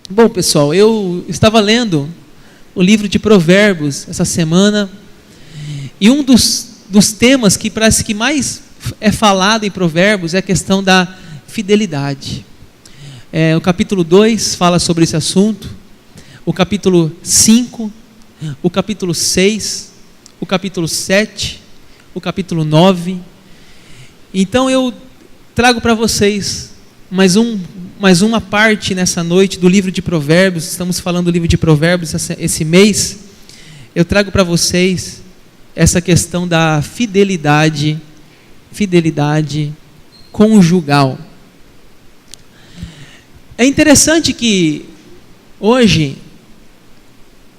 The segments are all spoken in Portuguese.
Bom, pessoal, eu estava lendo o livro de Provérbios essa semana, e um dos temas que parece que mais é falado em Provérbios é a questão da fidelidade. O capítulo 2 fala sobre esse assunto, o capítulo 5, o capítulo 6, o capítulo 7, o capítulo 9. Então eu trago para vocês mais uma parte nessa noite do livro de Provérbios. Estamos falando do livro de Provérbios esse mês. Eu trago para vocês essa questão da fidelidade conjugal. É interessante que hoje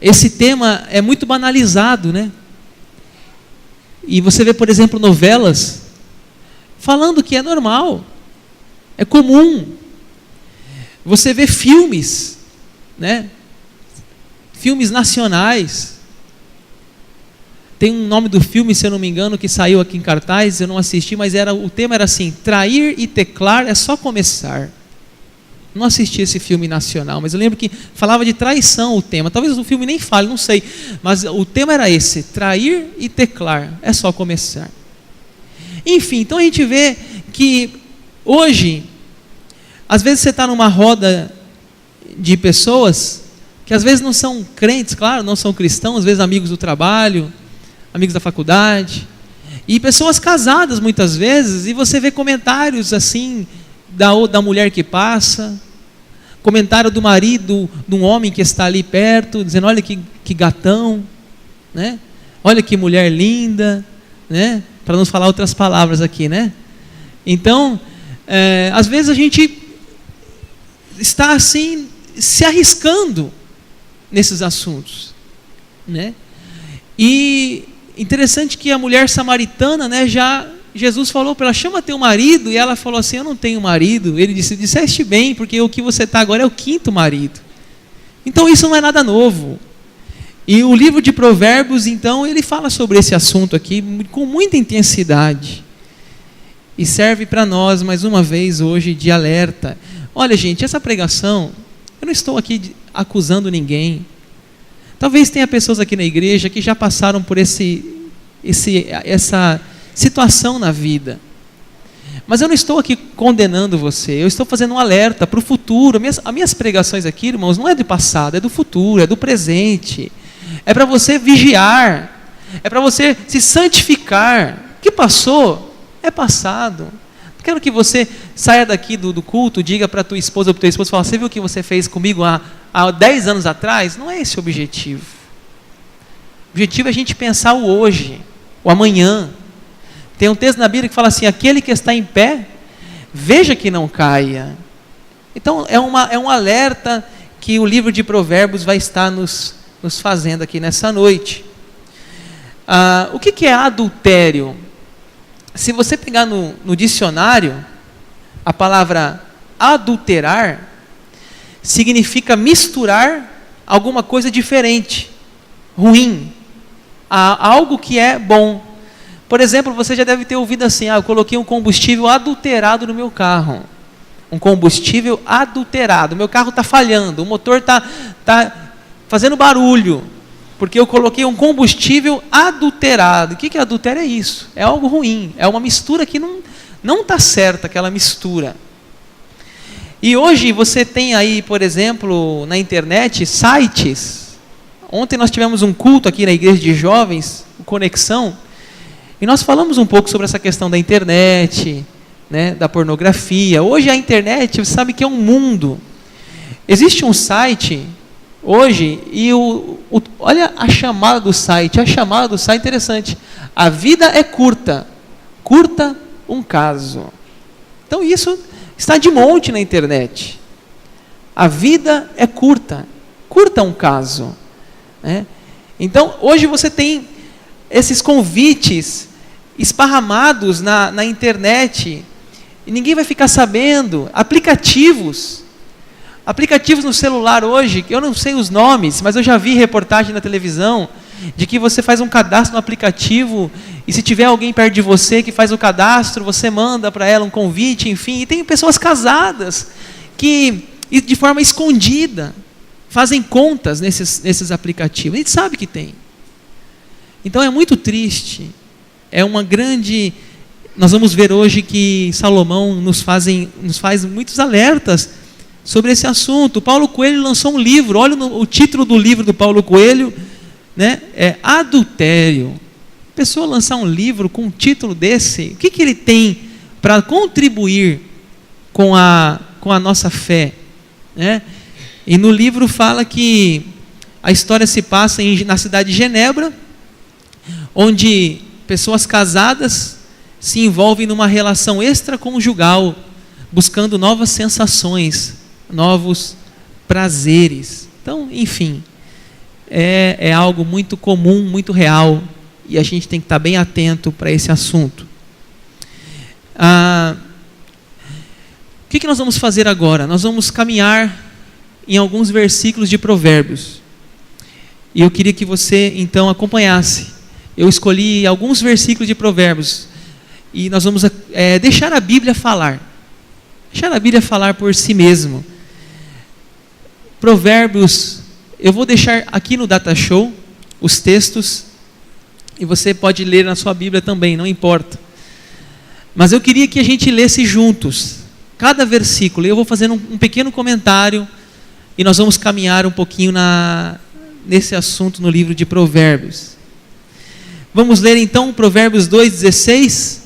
esse tema é muito banalizado, né? E você vê, por exemplo, novelas falando que é normal, é comum. Você vê filmes, né? Filmes nacionais. Tem um nome do filme, se eu não me engano, que saiu aqui em cartaz, eu não assisti, mas o tema era assim: trair e teclar é só começar. Não assisti esse filme nacional, mas eu lembro que falava de traição o tema. Talvez o filme nem fale, não sei. Mas o tema era esse: trair e teclar é só começar. Enfim, então a gente vê que hoje, às vezes você está numa roda de pessoas que às vezes não são crentes, claro, não são cristãos, às vezes amigos do trabalho, amigos da faculdade, e pessoas casadas muitas vezes, e você vê comentários assim da mulher que passa, comentário do marido de um homem que está ali perto, dizendo: olha que gatão, né? Olha que mulher linda, né? Para não falar outras palavras aqui, né? Então, às vezes a gente está assim, se arriscando nesses assuntos, né? E interessante que a mulher samaritana, né, Jesus falou para ela: chama teu marido, e ela falou assim: eu não tenho marido. Ele disse: disseste bem, porque o que você está agora é o 5º marido. Então isso não é nada novo. E o livro de Provérbios, então, ele fala sobre esse assunto aqui com muita intensidade, e serve para nós, mais uma vez, hoje, de alerta. Olha, gente, essa pregação, eu não estou aqui acusando ninguém. Talvez tenha pessoas aqui na igreja que já passaram por essa situação na vida. Mas eu não estou aqui condenando você, eu estou fazendo um alerta para o futuro. As minhas pregações aqui, irmãos, não é do passado, é do futuro, é do presente. É para você vigiar, é para você se santificar. O que passou, é passado. Quero que você saia daqui do culto, diga para tua esposa ou para teu esposo, fala: você viu o que você fez comigo há 10 anos atrás? Não é esse o objetivo. O objetivo é a gente pensar o hoje, o amanhã. Tem um texto na Bíblia que fala assim: aquele que está em pé, veja que não caia. Então é um alerta que o livro de Provérbios vai estar nos fazendo aqui nessa noite. O que é adultério? Se você pegar no dicionário, a palavra adulterar significa misturar alguma coisa diferente, ruim, a algo que é bom. Por exemplo, você já deve ter ouvido assim: eu coloquei um combustível adulterado no meu carro. Um combustível adulterado. Meu carro está falhando, o motor está fazendo barulho, porque eu coloquei um combustível adulterado. O que é adultério? É isso, é algo ruim, é uma mistura que não está certa, aquela mistura. E hoje você tem aí, por exemplo, na internet, sites. Ontem nós tivemos um culto aqui na igreja de jovens, o Conexão, e nós falamos um pouco sobre essa questão da internet, né, da pornografia. Hoje a internet, você sabe que é um mundo. Existe um site hoje, e olha a chamada do site. A chamada do site é interessante: a vida é curta, curta um caso. Então isso está de monte na internet. A vida é curta, curta um caso, né? Então hoje você tem esses convites esparramados na internet, e ninguém vai ficar sabendo. Aplicativos no celular hoje, que eu não sei os nomes, mas eu já vi reportagem na televisão, de que você faz um cadastro no aplicativo, e se tiver alguém perto de você que faz o cadastro, você manda para ela um convite, enfim. E tem pessoas casadas que e de forma escondida, fazem contas nesses aplicativos. A gente sabe que tem. Então é muito triste. É uma grande... Nós vamos ver hoje que Salomão nos faz muitos alertas sobre esse assunto. Paulo Coelho lançou um livro. Olha o título do livro do Paulo Coelho, né? É Adultério. A pessoa lançar um livro com um título desse, o que ele tem para contribuir com a nossa fé, né? E no livro fala que a história se passa na cidade de Genebra, onde pessoas casadas se envolvem numa relação extraconjugal, buscando novas sensações, novos prazeres. Então, enfim, é algo muito comum, muito real, e a gente tem que estar bem atento para esse assunto. O que nós vamos fazer agora? Nós vamos caminhar em alguns versículos de Provérbios. E eu queria que você, então, acompanhasse. Eu escolhi alguns versículos de Provérbios. E nós vamos deixar a Bíblia falar. Deixar a Bíblia falar por si mesmo. Provérbios, eu vou deixar aqui no Data Show os textos. E você pode ler na sua Bíblia também, não importa. Mas eu queria que a gente lesse juntos cada versículo. Eu vou fazer um pequeno comentário e nós vamos caminhar um pouquinho nesse assunto no livro de Provérbios. Vamos ler então Provérbios 2,16.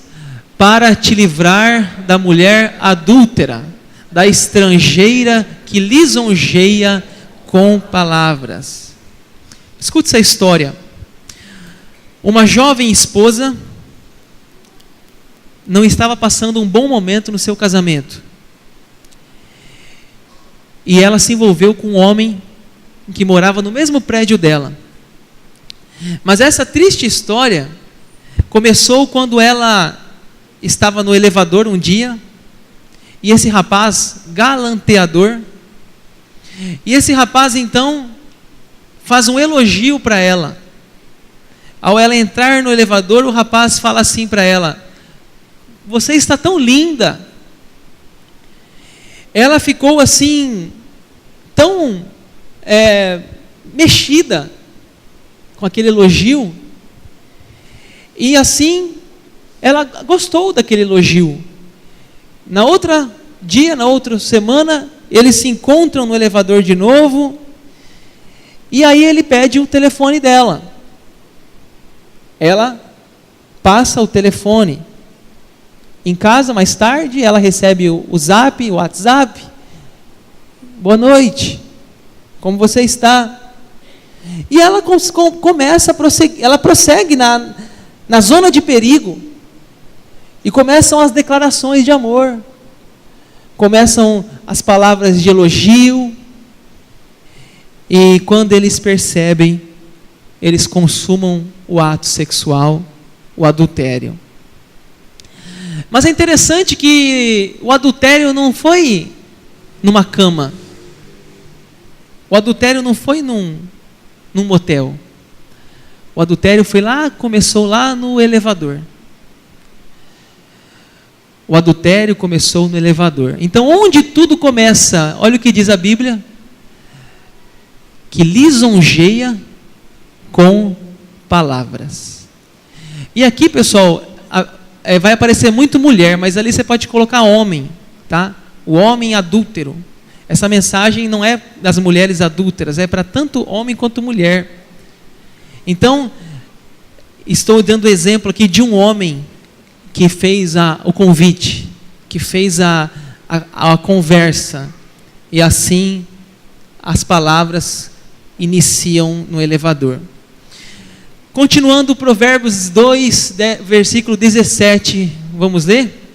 Para te livrar da mulher adúltera, da estrangeira que lisonjeia com palavras. Escute essa história. Uma jovem esposa não estava passando um bom momento no seu casamento. E ela se envolveu com um homem que morava no mesmo prédio dela. Mas essa triste história começou quando ela estava no elevador um dia, e esse rapaz galanteador, e esse rapaz então faz um elogio para ela. Ao ela entrar no elevador, o rapaz fala assim para ela: você está tão linda. Ela ficou assim, tão mexida com aquele elogio, e assim ela gostou daquele elogio. Na outra semana, eles se encontram no elevador de novo, e aí ele pede o telefone dela. Ela passa o telefone. Em casa, mais tarde, ela recebe o zap, o WhatsApp. Boa noite, como você está? E ela começa a prosseguir, ela prossegue na zona de perigo. E começam as declarações de amor. Começam as palavras de elogio. E quando eles percebem, eles consumam o ato sexual, o adultério. Mas é interessante que o adultério não foi numa cama. O adultério não foi num motel. O adultério começou lá no elevador. O adultério começou no elevador. Então, onde tudo começa, olha o que diz a Bíblia: que lisonjeia com palavras. E aqui, pessoal, vai aparecer muito mulher, mas ali você pode colocar homem, tá? O homem adúltero. Essa mensagem não é das mulheres adúlteras, é para tanto homem quanto mulher. Então, estou dando exemplo aqui de um homem que fez o convite, que fez a conversa, e assim as palavras iniciam no elevador. Continuando, Provérbios 2, versículo 17, vamos ler?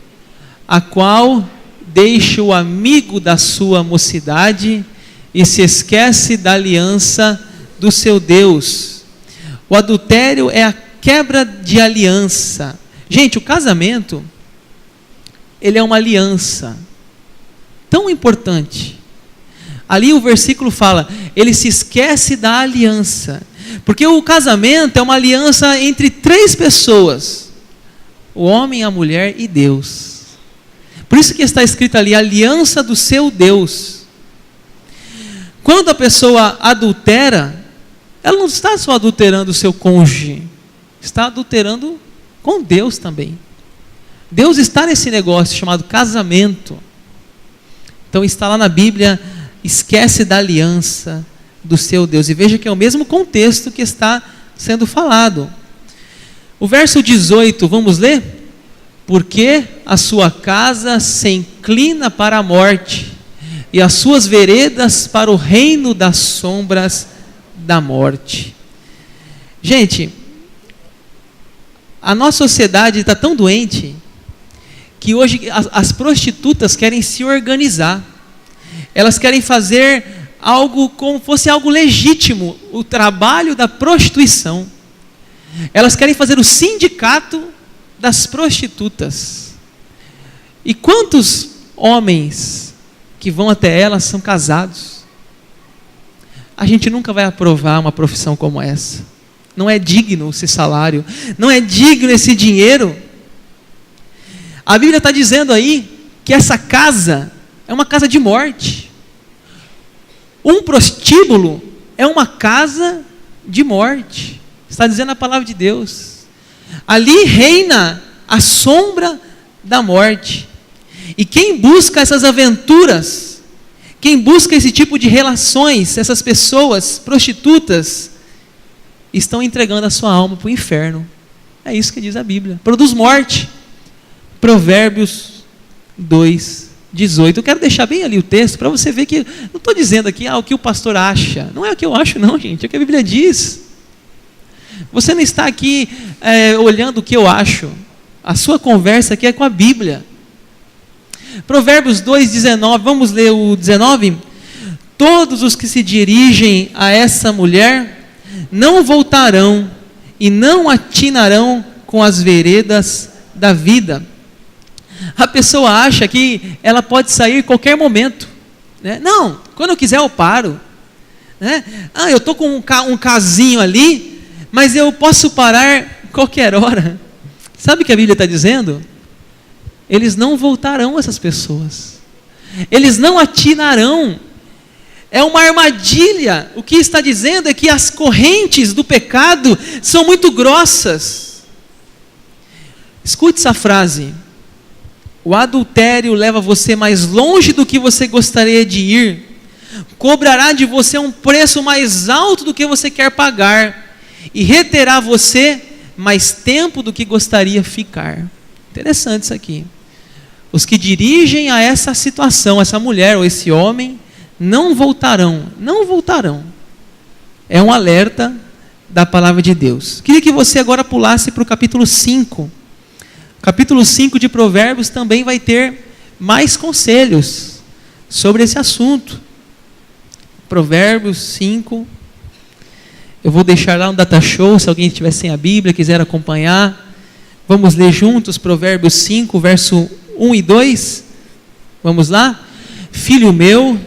A qual deixa o amigo da sua mocidade e se esquece da aliança do seu Deus. O adultério é a quebra de aliança. Gente, o casamento, ele é uma aliança tão importante. Ali o versículo fala, ele se esquece da aliança. Porque o casamento é uma aliança entre 3 pessoas: o homem, a mulher e Deus. Por isso que está escrito ali, aliança do seu Deus. quando a pessoa adultera, ela não está só adulterando o seu cônjuge, está adulterando com Deus também. Deus está nesse negócio chamado casamento. Então está lá na Bíblia, esquece da aliança do seu Deus. E veja que é o mesmo contexto que está sendo falado. O verso 18, vamos ler? Porque a sua casa se inclina para a morte, e as suas veredas para o reino das sombras da morte. Gente, a nossa sociedade está tão doente, que hoje as prostitutas querem se organizar. Elas querem fazer algo como fosse algo legítimo, o trabalho da prostituição. Elas querem fazer o sindicato das prostitutas. E quantos homens que vão até elas são casados? A gente nunca vai aprovar uma profissão como essa. Não é digno esse salário, não é digno esse dinheiro. A Bíblia está dizendo aí que essa casa é uma casa de morte. Um prostíbulo é uma casa de morte. Está dizendo a palavra de Deus. Ali reina a sombra da morte. E quem busca essas aventuras, quem busca esse tipo de relações, essas pessoas prostitutas, estão entregando a sua alma para o inferno. É isso que diz a Bíblia. Produz morte. Provérbios 2, 18. Eu quero deixar bem ali o texto para você ver que não estou dizendo aqui o que o pastor acha. Não é o que eu acho não, gente. É o que a Bíblia diz. Você não está aqui olhando o que eu acho. A sua conversa aqui é com a Bíblia. Provérbios 2, 19. Vamos ler o 19? Todos os que se dirigem a essa mulher não voltarão e não atinarão com as veredas da vida. A pessoa acha que ela pode sair em qualquer momento, né? Não, quando eu quiser eu paro, né? Eu estou com um casinho ali, mas eu posso parar qualquer hora. Sabe o que a Bíblia está dizendo? Eles não voltarão, essas pessoas. Eles não atinarão. É uma armadilha. O que está dizendo é que as correntes do pecado são muito grossas. Escute essa frase. O adultério leva você mais longe do que você gostaria de ir. Cobrará de você um preço mais alto do que você quer pagar. E reterá você mais tempo do que gostaria ficar. Interessante isso aqui. Os que dirigem a essa situação, essa mulher ou esse homem, não voltarão. Não voltarão. É um alerta da palavra de Deus. Queria que você agora pulasse para o capítulo 5. Capítulo 5 de Provérbios também vai ter mais conselhos sobre esse assunto. Provérbios 5. Eu vou deixar lá no data show, se alguém estiver sem a Bíblia, quiser acompanhar. Vamos ler juntos Provérbios 5, verso 1 e 2. Vamos lá? Filho meu,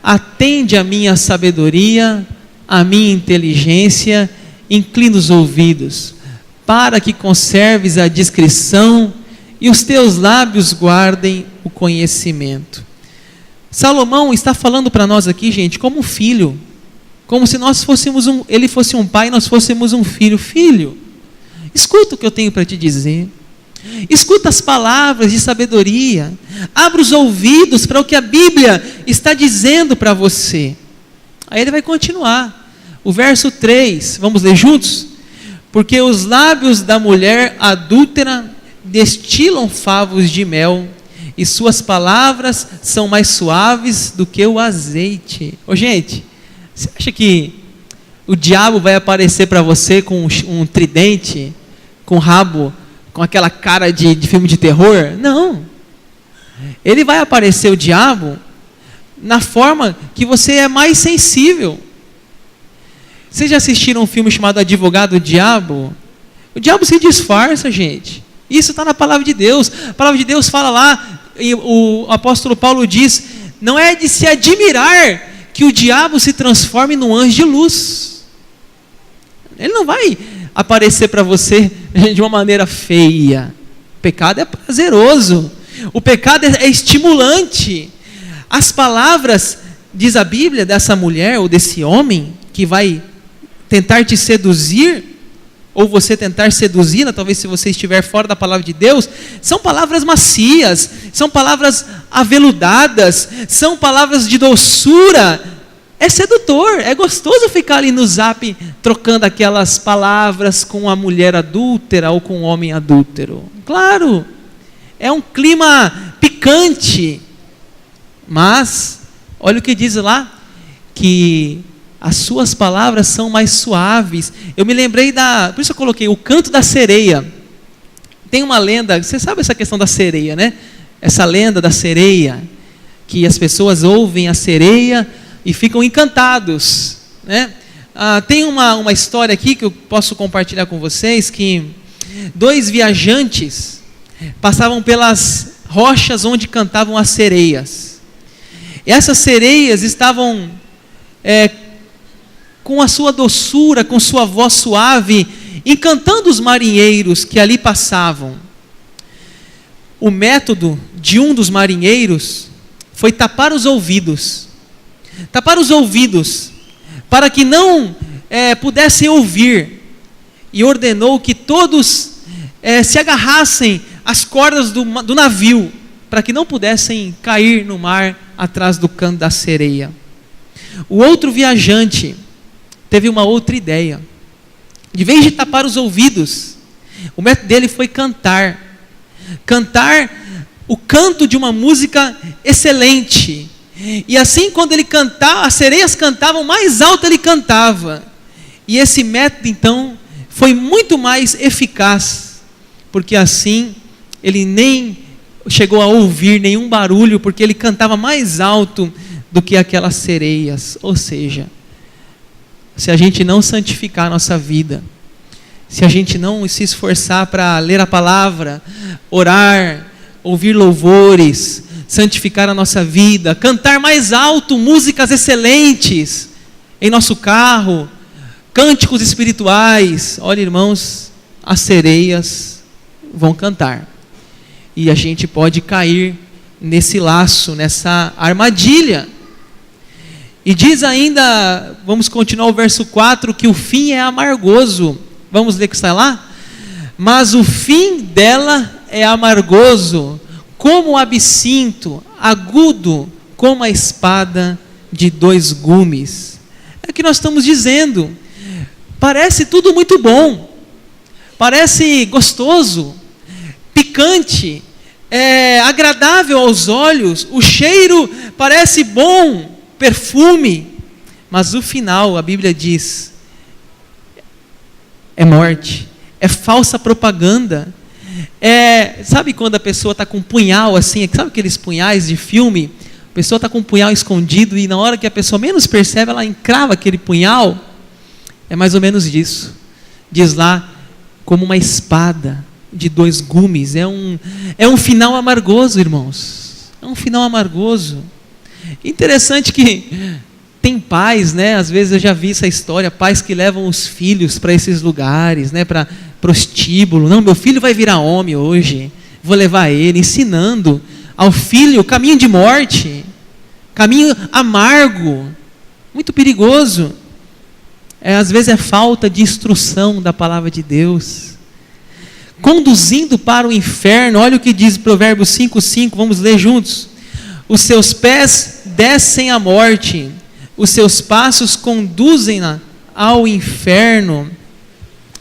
atende a minha sabedoria, a minha inteligência, inclina os ouvidos, para que conserves a discrição e os teus lábios guardem o conhecimento. Salomão está falando para nós aqui, gente, como um filho, como se nós fôssemos ele fosse um pai e nós fôssemos um filho. Filho, escuta o que eu tenho para te dizer. Escuta as palavras de sabedoria. Abra os ouvidos para o que a Bíblia está dizendo para você. Aí ele vai continuar. O verso 3, vamos ler juntos? Porque os lábios da mulher adúltera destilam favos de mel, e suas palavras são mais suaves do que o azeite. Ô gente, você acha que o diabo vai aparecer para você com um tridente, com rabo, com aquela cara de filme de terror? Não. Ele vai aparecer, o diabo, na forma que você é mais sensível. Vocês já assistiram um filme chamado Advogado do Diabo? O diabo se disfarça, gente. Isso está na palavra de Deus. A palavra de Deus fala lá, e o apóstolo Paulo diz, não é de se admirar que o diabo se transforme num anjo de luz. Ele não vai aparecer para você de uma maneira feia. O pecado é prazeroso. O pecado é estimulante. As palavras diz a Bíblia dessa mulher ou desse homem que vai tentar te seduzir, ou você tentar seduzi-la, talvez se você estiver fora da palavra de Deus, são palavras macias, são palavras aveludadas, são palavras de doçura. É sedutor, é gostoso ficar ali no zap trocando aquelas palavras com a mulher adúltera ou com o homem adúltero. Claro, é um clima picante, mas olha o que diz lá, que as suas palavras são mais suaves. Eu me lembrei por isso eu coloquei o canto da sereia. Tem uma lenda, você sabe essa questão da sereia, né? Essa lenda da sereia, que as pessoas ouvem a sereia e ficam encantados, né? Tem uma história aqui que eu posso compartilhar com vocês, que 2 viajantes passavam pelas rochas onde cantavam as sereias. E essas sereias estavam com a sua doçura, com sua voz suave, encantando os marinheiros que ali passavam. O método de um dos marinheiros foi tapar os ouvidos, para que não pudessem ouvir, e ordenou que todos se agarrassem às cordas do navio, para que não pudessem cair no mar atrás do canto da sereia. O outro viajante teve uma outra ideia. De vez de tapar os ouvidos, o método dele foi cantar o canto de uma música excelente. E assim, quando ele cantava, as sereias cantavam, mais alto ele cantava. E esse método, então, foi muito mais eficaz, porque assim ele nem chegou a ouvir nenhum barulho, porque ele cantava mais alto do que aquelas sereias. Ou seja, se a gente não santificar a nossa vida, se a gente não se esforçar para ler a palavra, orar, ouvir louvores, santificar a nossa vida, cantar mais alto músicas excelentes em nosso carro, cânticos espirituais, olha, irmãos, as sereias vão cantar. E a gente pode cair nesse laço, nessa armadilha. E diz ainda, vamos continuar o verso 4, que o fim é amargoso. Vamos ler o que está lá? Mas o fim dela é amargoso, como o absinto, agudo como a espada de 2 gumes. É o que nós estamos dizendo. Parece tudo muito bom, parece gostoso, picante, agradável aos olhos, o cheiro parece bom, perfume, mas o final, a Bíblia diz, é morte, é falsa propaganda. Sabe quando a pessoa está com um punhal assim, sabe aqueles punhais de filme? A pessoa está com um punhal escondido e na hora que a pessoa menos percebe, ela encrava aquele punhal. É mais ou menos isso. Diz lá, como uma espada de 2 gumes. É um final amargoso, irmãos. É um final amargoso. Interessante que tem pais, né? Às vezes eu já vi essa história, pais que levam os filhos para esses lugares, né? Para prostíbulo. Não, meu filho vai virar homem hoje, vou levar ele, ensinando ao filho o caminho de morte, caminho amargo, muito perigoso. Às vezes é falta de instrução da palavra de Deus, conduzindo para o inferno. Olha o que diz Provérbios 5:5, vamos ler juntos. Os seus pés descem à morte, os seus passos conduzem-na ao inferno.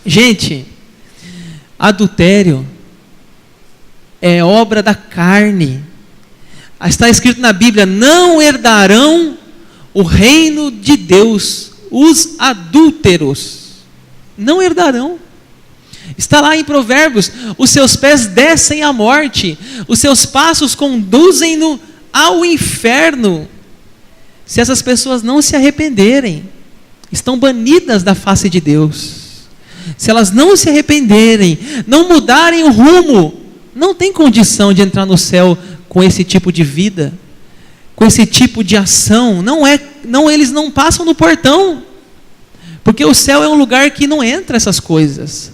Gente, adultério é obra da carne. Está escrito na Bíblia, não herdarão o reino de Deus os adúlteros. Não herdarão. Está lá em Provérbios, os seus pés descem à morte, os seus passos conduzem-no ao inferno. Se essas pessoas não se arrependerem, estão banidas da face de Deus. Se elas não se arrependerem, não mudarem o rumo, não tem condição de entrar no céu com esse tipo de vida, com esse tipo de ação. Eles não passam no portão, porque o céu é um lugar que não entra essas coisas.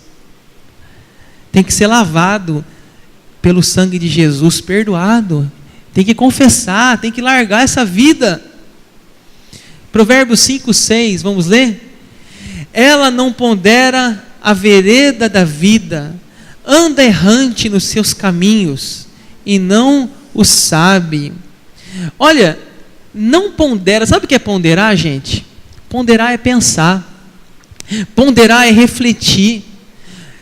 Tem que ser lavado pelo sangue de Jesus, perdoado. Tem que confessar, tem que largar essa vida. Provérbios 5, 6, vamos ler? Ela não pondera a vereda da vida, anda errante nos seus caminhos e não o sabe. Olha, não pondera, sabe o que é ponderar, gente? Ponderar é pensar, ponderar é refletir.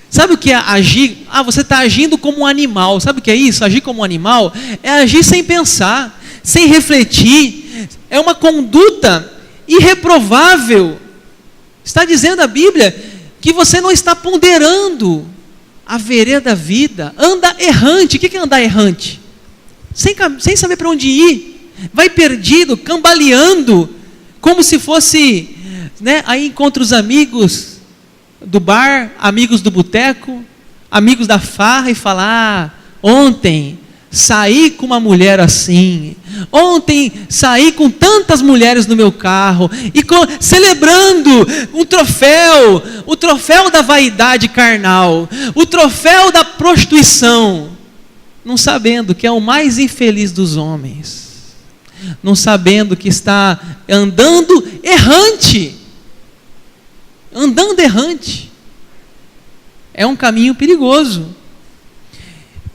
Sabe o que é agir? Você está agindo como um animal. Sabe o que é isso? Agir como um animal é agir sem pensar, sem refletir. É uma conduta irreprovável. Está dizendo a Bíblia que você não está ponderando a vereda da vida. Anda errante. O que é andar errante? Sem saber para onde ir. Vai perdido, cambaleando, como se fosse, né? Aí encontra os amigos do bar, amigos do boteco, amigos da farra e fala: ontem saí com uma mulher assim, ontem saí com tantas mulheres no meu carro, e celebrando um troféu, o troféu da vaidade carnal, o troféu da prostituição, não sabendo que é o mais infeliz dos homens, não sabendo que está andando errante. Andando errante. É um caminho perigoso.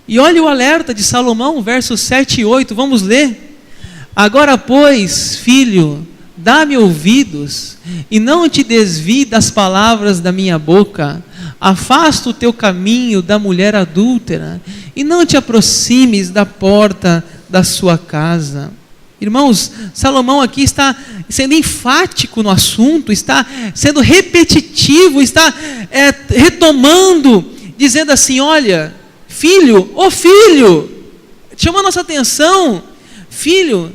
E olha o alerta de Salomão, versos 7 e 8, vamos ler. Agora, pois, filho, dá-me ouvidos, e não te desvie das palavras da minha boca. Afasta o teu caminho da mulher adúltera, e não te aproximes da porta da sua casa. Irmãos, Salomão aqui está sendo enfático no assunto, está sendo repetitivo, está retomando, dizendo assim: olha, filho, chama a nossa atenção, filho,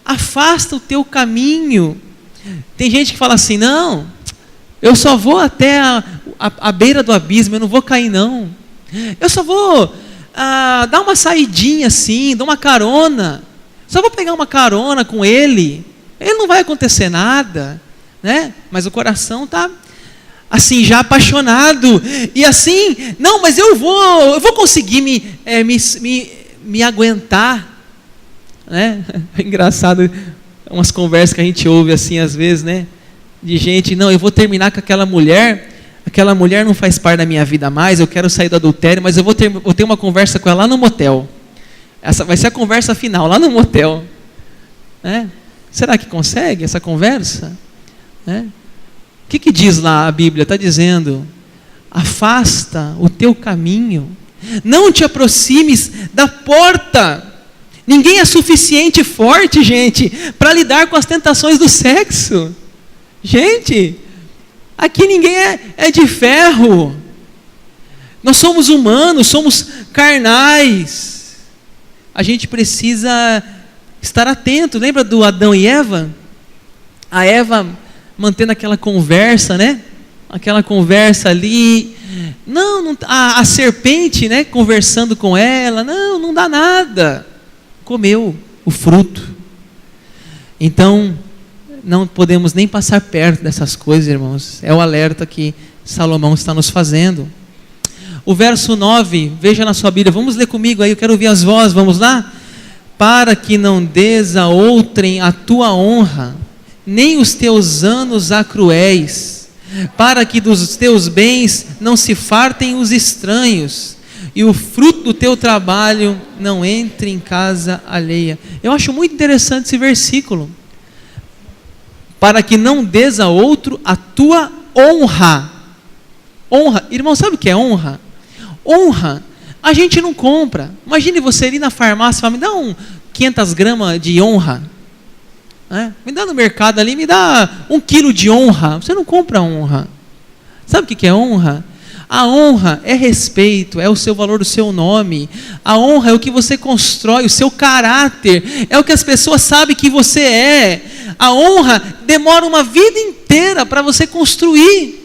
afasta o teu caminho. Tem gente que fala assim: não, eu só vou até a beira do abismo, eu não vou cair não, eu só vou dar uma saidinha assim, dar uma carona, só vou pegar uma carona com ele não vai acontecer nada, né? Mas o coração está assim, já apaixonado, e assim, não, mas eu vou conseguir me aguentar, né? É engraçado, umas conversas que a gente ouve assim às vezes, né? De gente, não, eu vou terminar com aquela mulher não faz parte da minha vida mais, eu quero sair do adultério, mas eu vou ter uma conversa com ela lá no motel. Essa vai ser a conversa final, lá no motel, né? Será que consegue essa conversa? Né? O que diz lá a Bíblia? Está dizendo: afasta o teu caminho, não te aproximes da porta. Ninguém é suficiente forte, gente, para lidar com as tentações do sexo. Gente, aqui ninguém é de ferro. Nós somos humanos, somos carnais. A gente precisa estar atento. Lembra do Adão e Eva? A Eva mantendo aquela conversa, né? Aquela conversa ali. Não, a serpente, né? Conversando com ela. Não dá nada. Comeu o fruto. Então, não podemos nem passar perto dessas coisas, irmãos. É o alerta que Salomão está nos fazendo. O verso 9, veja na sua Bíblia, vamos ler comigo aí, eu quero ouvir as vozes, vamos lá? Para que não des a outrem a tua honra, nem os teus anos a cruéis, para que dos teus bens não se fartem os estranhos, e o fruto do teu trabalho não entre em casa alheia. Eu acho muito interessante esse versículo. Para que não des a outro a tua honra. Honra, irmão, sabe o que é honra? Honra, a gente não compra. Imagine você ir na farmácia e falar: me dá 500 gramas de honra. Me dá no mercado ali, me dá 1 quilo de honra. Você não compra honra. Sabe o que é honra? A honra é respeito, é o seu valor, o seu nome. A honra é o que você constrói, o seu caráter, é o que as pessoas sabem que você é. A honra demora uma vida inteira para você construir.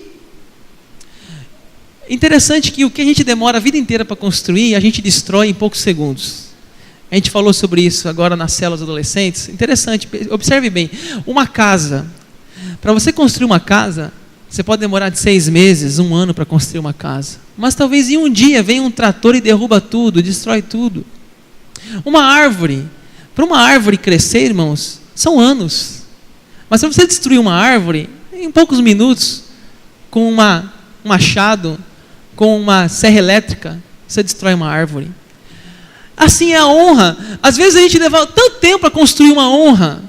Interessante que o que a gente demora a vida inteira para construir, a gente destrói em poucos segundos. A gente falou sobre isso agora nas células adolescentes. Interessante, observe bem. Uma casa, para você construir uma casa, você pode demorar de 6 meses, 1 ano para construir uma casa. Mas talvez em um dia venha um trator e derruba tudo, destrói tudo. Uma árvore, para uma árvore crescer, irmãos, são anos. Mas se você destruir uma árvore, em poucos minutos, com um machado, com uma serra elétrica, você destrói uma árvore. Assim é a honra. Às vezes a gente leva tanto tempo para construir uma honra,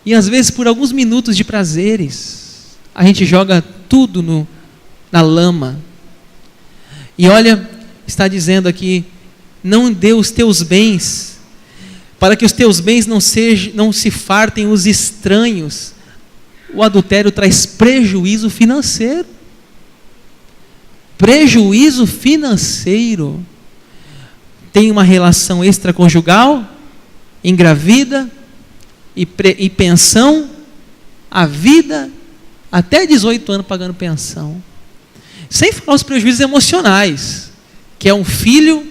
e às vezes por alguns minutos de prazeres, a gente joga tudo na lama. E olha, está dizendo aqui, não dê os teus bens, para que os teus bens não se fartem os estranhos. O adultério traz prejuízo financeiro. Prejuízo financeiro. Tem uma relação extraconjugal, engravida, e pensão, a vida, até 18 anos pagando pensão. Sem falar os prejuízos emocionais, que é um filho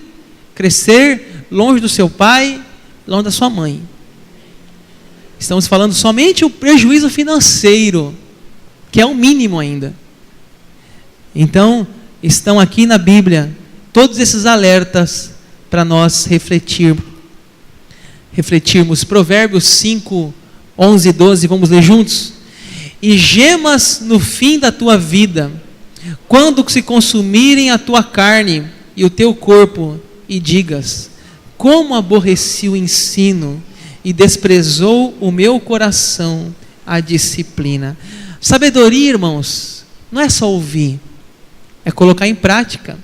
crescer longe do seu pai, longe da sua mãe. Estamos falando somente o prejuízo financeiro, que é o mínimo ainda. Então, estão aqui na Bíblia todos esses alertas para nós refletirmos. Provérbios 5, 11 e 12, vamos ler juntos? E gemas no fim da tua vida, quando se consumirem a tua carne e o teu corpo, e digas, como aborreci o ensino e desprezou o meu coração a disciplina. Sabedoria, irmãos, não é só ouvir, é colocar em prática.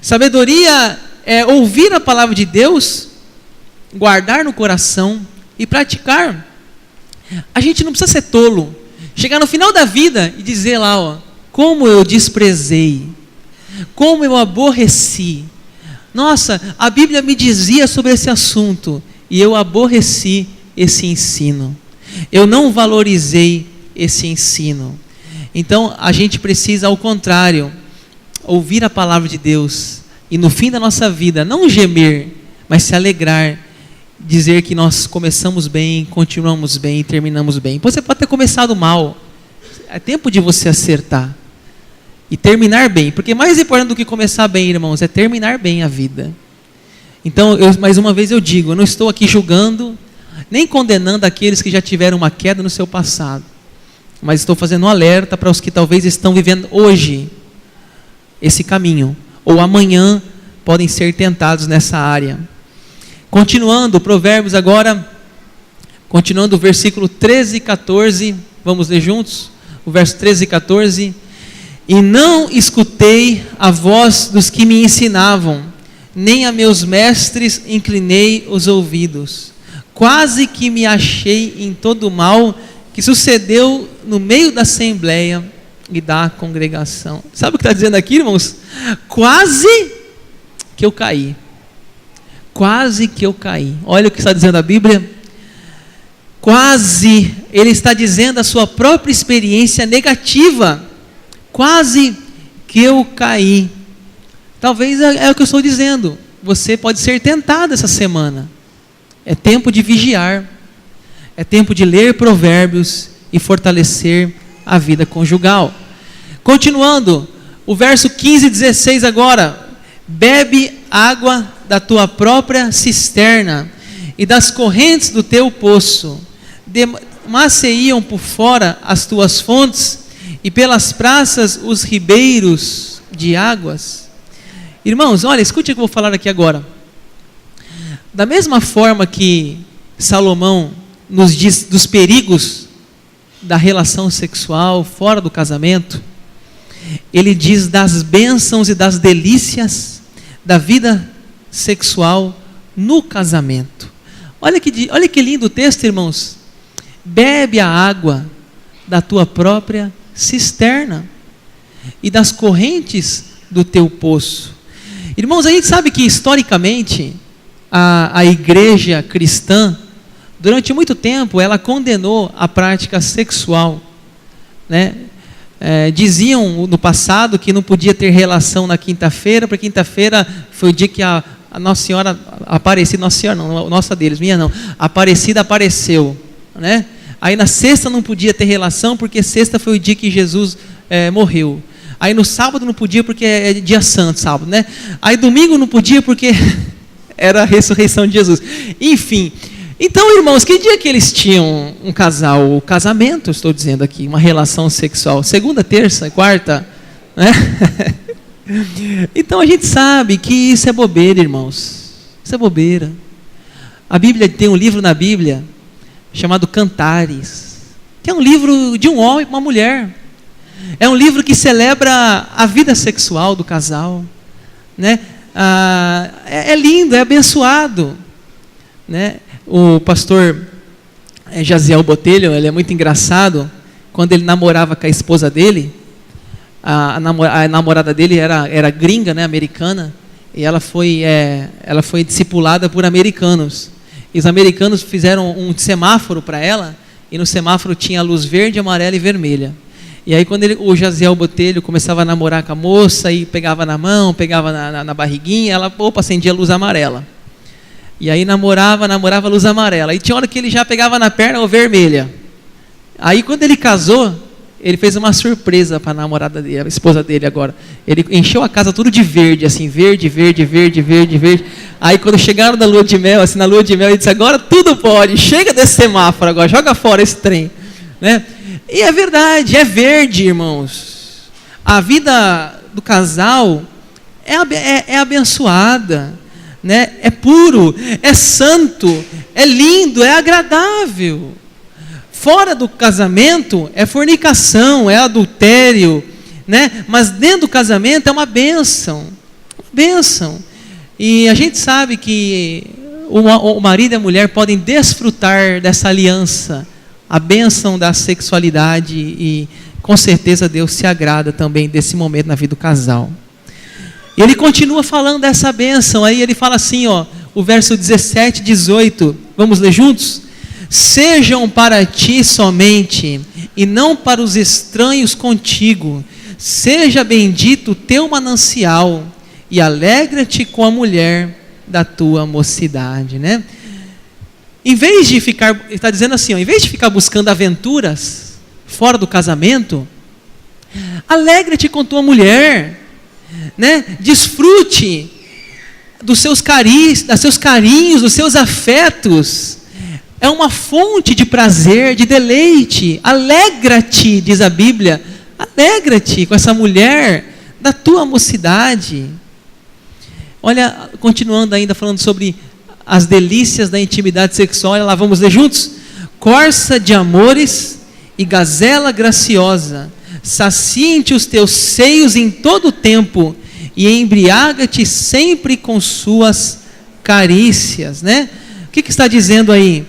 Sabedoria é ouvir a palavra de Deus, guardar no coração e praticar. A gente não precisa ser tolo, chegar no final da vida e dizer lá, ó, como eu desprezei, como eu aborreci. Nossa, a Bíblia me dizia sobre esse assunto e eu aborreci esse ensino. Eu não valorizei esse ensino. Então, a gente precisa, ao contrário, ouvir a palavra de Deus e no fim da nossa vida, não gemer, mas se alegrar, dizer que nós começamos bem, continuamos bem e terminamos bem. Você pode ter começado mal, é tempo de você acertar e terminar bem, porque mais importante do que começar bem, irmãos, é terminar bem a vida. Então, mais uma vez eu digo, eu não estou aqui julgando, nem condenando aqueles que já tiveram uma queda no seu passado, mas estou fazendo um alerta para os que talvez estão vivendo hoje esse caminho, ou amanhã podem ser tentados nessa área. Continuando, Provérbios agora, continuando o versículo 13 e 14, vamos ler juntos? O verso 13 e 14. E não escutei a voz dos que me ensinavam, nem a meus mestres inclinei os ouvidos. Quase que me achei em todo o mal que sucedeu no meio da assembleia e da congregação. Sabe o que está dizendo aqui, irmãos? Quase que eu caí. Quase que eu caí. Olha o que está dizendo a Bíblia. Quase, ele está dizendo a sua própria experiência negativa. Quase que eu caí. Talvez é o que eu estou dizendo. Você pode ser tentado essa semana. É tempo de vigiar. É tempo de ler Provérbios e fortalecer a vida conjugal. Continuando, o verso 15 e 16 agora. Bebe água da tua própria cisterna e das correntes do teu poço. Maceiam por fora as tuas fontes e pelas praças os ribeiros de águas. Irmãos, olha, escute o que eu vou falar aqui agora. Da mesma forma que Salomão nos diz dos perigos da relação sexual fora do casamento, ele diz das bênçãos e das delícias da vida sexual no casamento. Olha que lindo o texto, irmãos. Bebe a água da tua própria cisterna e das correntes do teu poço. Irmãos, a gente sabe que historicamente a igreja cristã, durante muito tempo, ela condenou a prática sexual, né? Diziam no passado que não podia ter relação na quinta-feira, porque quinta-feira foi o dia que a Nossa Senhora apareceu, Nossa Senhora não, nossa deles, minha não, Aparecida apareceu, né? Aí na sexta não podia ter relação, porque sexta foi o dia que Jesus morreu. Aí no sábado não podia, porque é dia santo, sábado, né? Aí domingo não podia, porque era a ressurreição de Jesus. Enfim, Então, irmãos, que dia que eles tinham um casal, o casamento, estou dizendo aqui, uma relação sexual? Segunda, terça, quarta, né? Então a gente sabe que isso é bobeira, irmãos. Isso é bobeira. A Bíblia tem um livro na Bíblia chamado Cantares, que é um livro de um homem e uma mulher. É um livro que celebra a vida sexual do casal, né? É lindo, é abençoado, né? O pastor Jaziel Botelho, ele é muito engraçado. Quando ele namorava com a esposa dele, a namorada dele era gringa, né, americana, e ela foi discipulada por americanos. E os americanos fizeram um semáforo para ela, e no semáforo tinha luz verde, amarela e vermelha. E aí quando o Jaziel Botelho começava a namorar com a moça, e pegava na mão, pegava na barriguinha, ela acendia a luz amarela. E aí namorava a luz amarela. E tinha hora que ele já pegava na perna ou vermelha. Aí quando ele casou, ele fez uma surpresa para a namorada dele, a esposa dele agora. Ele encheu a casa tudo de verde, assim, verde, verde, verde, verde, verde. Aí quando chegaram na lua de mel, ele disse, agora tudo pode, chega desse semáforo agora, joga fora esse trem, né? E é verdade, é verde, irmãos. A vida do casal é abençoada, né? É puro, é santo, é lindo, é agradável. Fora do casamento é fornicação, é adultério, né? Mas dentro do casamento é uma bênção, E a gente sabe que o marido e a mulher podem desfrutar dessa aliança, a bênção da sexualidade, e com certeza Deus se agrada também desse momento na vida do casal. E ele continua falando dessa bênção, aí ele fala assim, o verso 17 e 18, vamos ler juntos? Sejam para ti somente, e não para os estranhos contigo. Seja bendito o teu manancial, e alegra-te com a mulher da tua mocidade, né? Em vez de ficar, ele está dizendo assim, em vez de ficar buscando aventuras fora do casamento, alegra-te com tua mulher, né? Desfrute dos seus carinhos, dos seus afetos. É uma fonte de prazer, de deleite. Alegra-te, diz a Bíblia. Alegra-te com essa mulher da tua mocidade. Olha, continuando ainda falando sobre as delícias da intimidade sexual. Olha lá, vamos ler juntos? Corça de amores e gazela graciosa, saciem-te os teus seios em todo o tempo e embriaga-te sempre com suas carícias, né? O que está dizendo aí?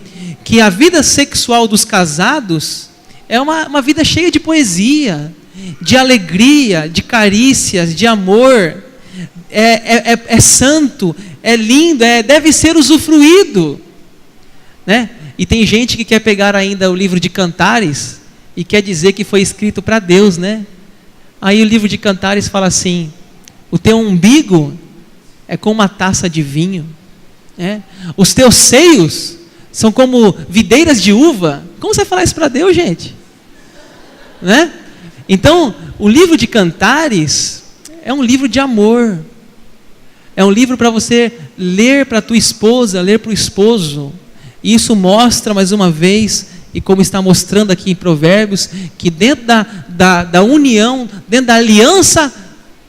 Que a vida sexual dos casados é uma vida cheia de poesia, de alegria, de carícias, de amor, é santo, é lindo, deve ser usufruído, né? E tem gente que quer pegar ainda o livro de Cantares e quer dizer que foi escrito para Deus, né? Aí o livro de Cantares fala assim, o teu umbigo é como uma taça de vinho, né? Os teus seios são como videiras de uva. Como você fala isso para Deus, gente? Né? Então, o livro de Cantares é um livro de amor. É um livro para você ler para a tua esposa, ler para o esposo. E isso mostra, mais uma vez, e como está mostrando aqui em Provérbios, que dentro da união, dentro da aliança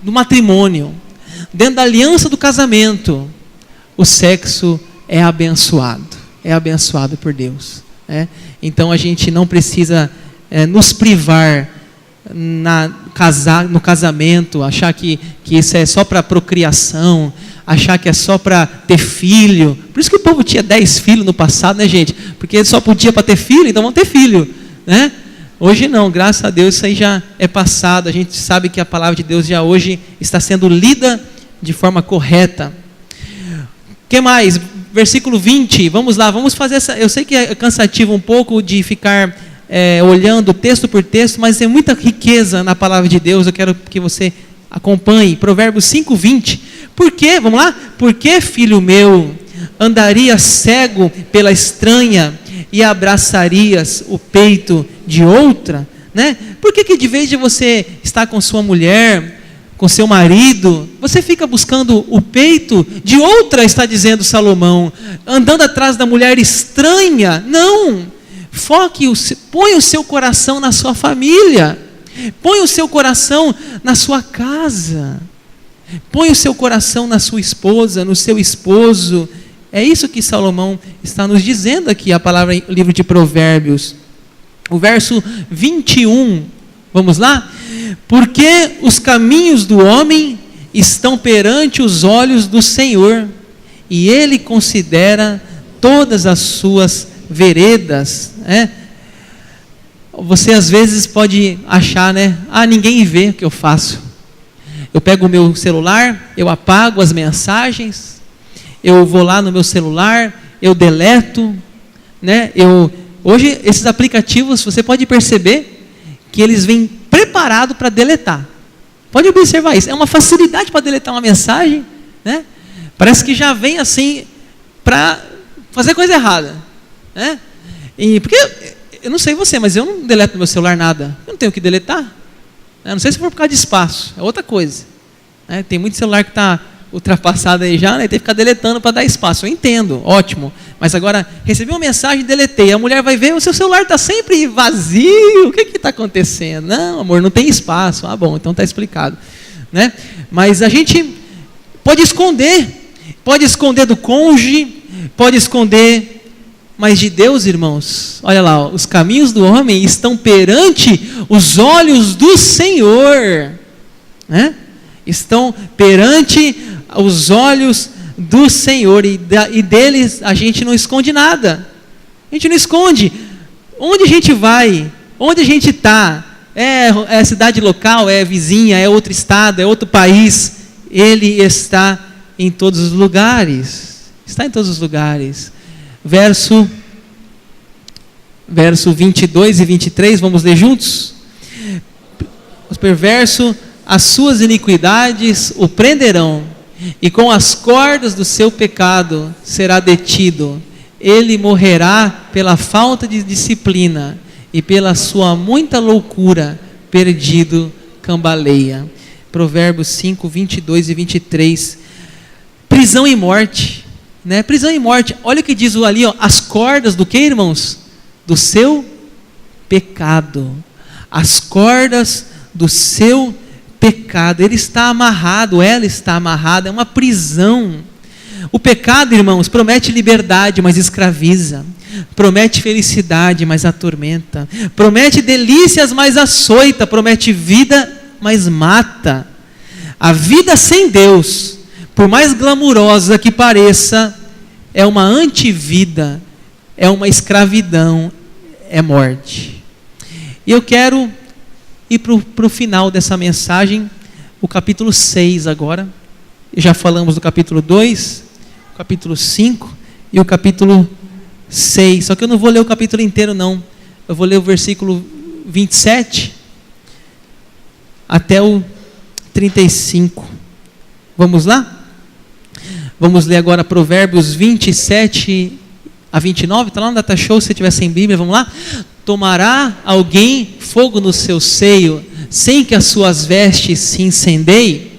do matrimônio, dentro da aliança do casamento, o sexo é abençoado. É abençoado por Deus, né? Então a gente não precisa nos privar no casamento, achar que isso é só para procriação, achar que é só para ter filho. Por isso que o povo tinha 10 filhos no passado, né, gente? Porque só podia para ter filho, então vão ter filho, né? Hoje não, graças a Deus isso aí já é passado. A gente sabe que a palavra de Deus já hoje está sendo lida de forma correta. O que mais? Versículo 20, vamos lá, vamos fazer essa. Eu sei que é cansativo um pouco de ficar olhando texto por texto, mas tem muita riqueza na palavra de Deus. Eu quero que você acompanhe. Provérbios 5:20. Por quê? Vamos lá? Por que, filho meu, andaria cego pela estranha e abraçarias o peito de outra? Né? Por que de vez de você estar com sua mulher, com seu marido, você fica buscando o peito de outra, está dizendo Salomão, andando atrás da mulher estranha. Não, põe o seu coração na sua família, põe o seu coração na sua casa, põe o seu coração na sua esposa, no seu esposo. É isso que Salomão está nos dizendo aqui, a palavra no livro de Provérbios. O verso 21, vamos lá? Porque os caminhos do homem estão perante os olhos do Senhor, e Ele considera todas as suas veredas. Você às vezes pode achar, ninguém vê o que eu faço. Eu pego o meu celular, eu apago as mensagens, eu vou lá no meu celular, eu deleto, hoje esses aplicativos, você pode perceber que eles vêm preparados para deletar. Pode observar isso, é uma facilidade para deletar uma mensagem, Parece que já vem assim para fazer coisa errada, E porque eu não sei você, mas eu não deleto no meu celular nada. Eu não tenho o que deletar. Não sei se for por causa de espaço, é outra coisa. Tem muito celular que está ultrapassado aí já, tem que ficar deletando para dar espaço. Eu entendo, ótimo. Mas agora, recebi uma mensagem, deletei. A mulher vai ver, o seu celular está sempre vazio. O que está acontecendo? Não, amor, não tem espaço. Ah, bom, então está explicado. Mas a gente pode esconder do cônjuge, pode esconder, mas de Deus, irmãos, olha lá, os caminhos do homem estão perante os olhos do Senhor, estão perante os olhos do Senhor, e deles a gente não esconde nada, a gente não esconde. Onde a gente vai, onde a gente está, é cidade local, é vizinha, é outro estado, é outro país, Ele está em todos os lugares, está em todos os lugares. Verso 22 e 23, vamos ler juntos? Os perversos, as suas iniquidades o prenderão, e com as cordas do seu pecado será detido. Ele morrerá pela falta de disciplina, e pela sua muita loucura, perdido cambaleia. Provérbios 5, 22 e 23. Prisão e morte. Prisão e morte. Olha o que diz ali, as cordas do que, irmãos? Do seu pecado. As cordas do seu pecado. Ele está amarrado, ela está amarrada, é uma prisão. O pecado, irmãos, promete liberdade, mas escraviza. Promete felicidade, mas atormenta. Promete delícias, mas açoita. Promete vida, mas mata. A vida sem Deus, por mais glamurosa que pareça, é uma antivida, é uma escravidão, é morte. E eu quero ir para o final dessa mensagem, o capítulo 6 agora. Já falamos do capítulo 2, o capítulo 5 e o capítulo 6. Só que eu não vou ler o capítulo inteiro não. Eu vou ler o versículo 27 até o 35. Vamos lá? Vamos ler agora Provérbios 27 a 29. Está lá no Data Show, se você tiver sem Bíblia, vamos lá? Tomará alguém fogo no seu seio, sem que as suas vestes se incendeiem?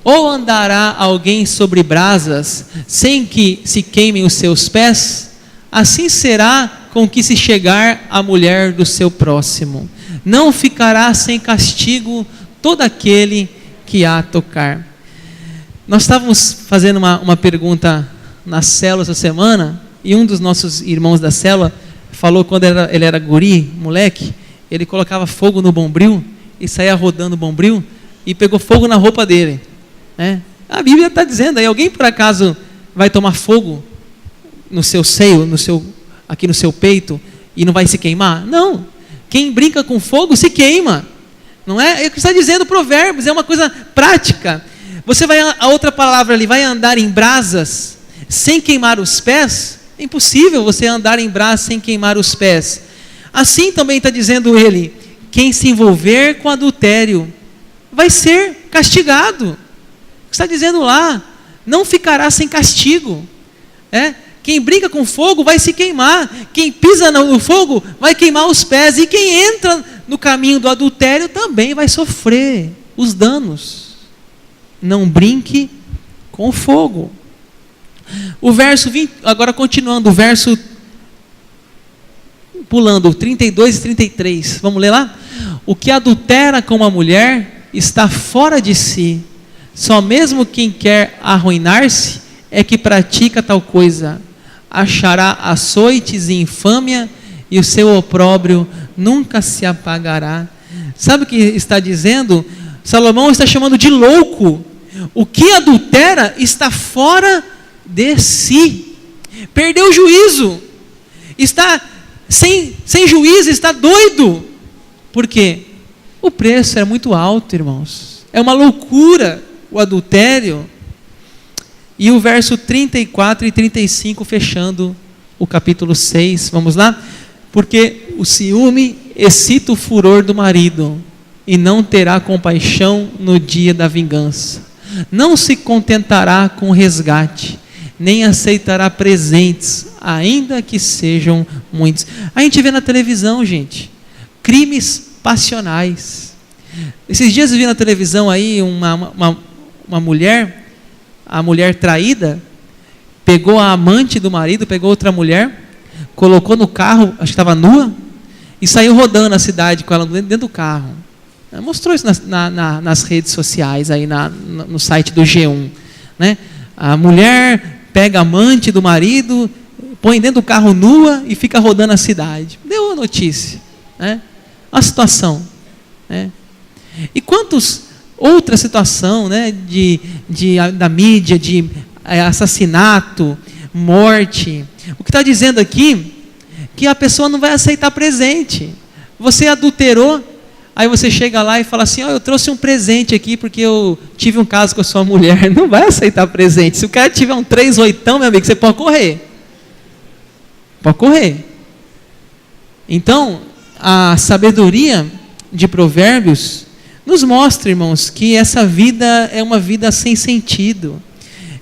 Ou andará alguém sobre brasas, sem que se queimem os seus pés? Assim será com que se chegar a mulher do seu próximo. Não ficará sem castigo todo aquele que a tocar. Nós estávamos fazendo uma pergunta na célula essa semana, e um dos nossos irmãos da célula falou que quando ele era guri, moleque, ele colocava fogo no bombril e saía rodando o bombril e pegou fogo na roupa dele. A Bíblia está dizendo aí, alguém por acaso vai tomar fogo no seu seio, aqui no seu peito, e não vai se queimar? Não. Quem brinca com fogo se queima. Não é? É o que está dizendo Provérbios, é uma coisa prática. A outra palavra ali, vai andar em brasas sem queimar os pés? É impossível você andar em brasas sem queimar os pés. Assim também está dizendo ele, quem se envolver com adultério vai ser castigado. Está dizendo lá, não ficará sem castigo. Quem brinca com fogo vai se queimar. Quem pisa no fogo vai queimar os pés. E quem entra no caminho do adultério também vai sofrer os danos. não brinque com fogo. O verso 20, agora continuando, o verso pulando, 32 e 33. Vamos ler lá? O que adultera com uma mulher está fora de si. Só mesmo quem quer arruinar-se é que pratica tal coisa. Achará açoites e infâmia, e o seu opróbrio nunca se apagará. Sabe o que está dizendo? Salomão está chamando de louco. O que adultera está fora de si. Perdeu o juízo. Está sem juízo, está doido. Por quê? O preço é muito alto, irmãos. É uma loucura o adultério. E o verso 34 e 35, fechando o capítulo 6. Vamos lá? Porque o ciúme excita o furor do marido, e não terá compaixão no dia da vingança. Não se contentará com resgate, nem aceitará presentes, ainda que sejam muitos. A gente vê na televisão, gente, crimes passionais. Esses dias eu vi na televisão aí uma mulher, a mulher traída, pegou a amante do marido, pegou outra mulher, colocou no carro, acho que estava nua, e saiu rodando a cidade com ela dentro do carro. Mostrou isso nas redes sociais, aí no site do G1. Né? A mulher pega a amante do marido, põe dentro do carro nua e fica rodando a cidade. Deu a notícia. Né? A situação. Né? E quantas outras situações, né, da mídia, de assassinato, morte. O que está dizendo aqui, que a pessoa não vai aceitar presente. Você adulterou, aí você chega lá e fala assim, eu trouxe um presente aqui porque eu tive um caso com a sua mulher. Não vai aceitar presente. Se o cara tiver um 3/8, meu amigo, você pode correr. Pode correr. Então, a sabedoria de Provérbios nos mostra, irmãos, que essa vida é uma vida sem sentido.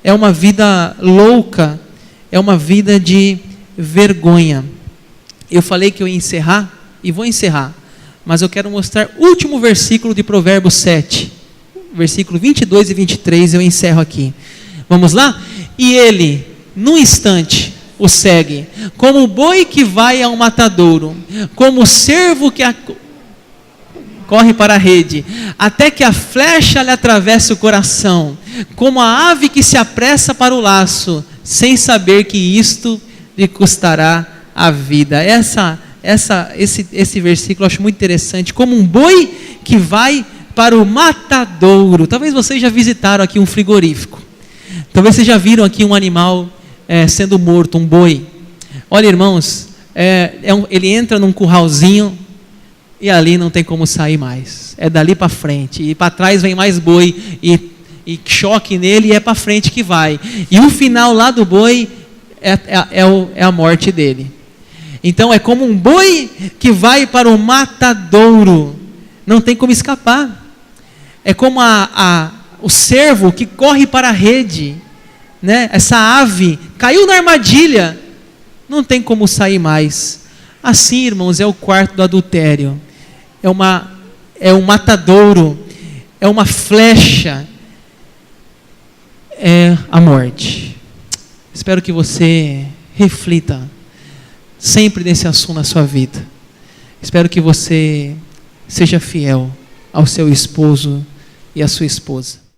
É uma vida louca. É uma vida de vergonha. Eu falei que eu ia encerrar, e vou encerrar. Mas eu quero mostrar o último versículo de Provérbios 7. Versículo 22 e 23, eu encerro aqui. Vamos lá? E ele, num instante, o segue, como o boi que vai ao matadouro, como o cervo que corre para a rede, até que a flecha lhe atravesse o coração, como a ave que se apressa para o laço, sem saber que isto lhe custará a vida. Esse versículo eu acho muito interessante. Como um boi que vai para o matadouro. Talvez vocês já visitaram aqui um frigorífico. Talvez vocês já viram aqui um animal sendo morto, um boi. Olha, irmãos, ele entra num curralzinho e ali não tem como sair mais. É dali para frente. E para trás vem mais boi e choque nele, e é para frente que vai. E o final lá do boi é a morte dele. Então é como um boi que vai para o matadouro, não tem como escapar. É como o cervo que corre para a rede, né? Essa ave caiu na armadilha, não tem como sair mais. Assim, irmãos, é o quarto do adultério. É um matadouro, é uma flecha, é a morte. Espero que você reflita sempre nesse assunto na sua vida. Espero que você seja fiel ao seu esposo e à sua esposa.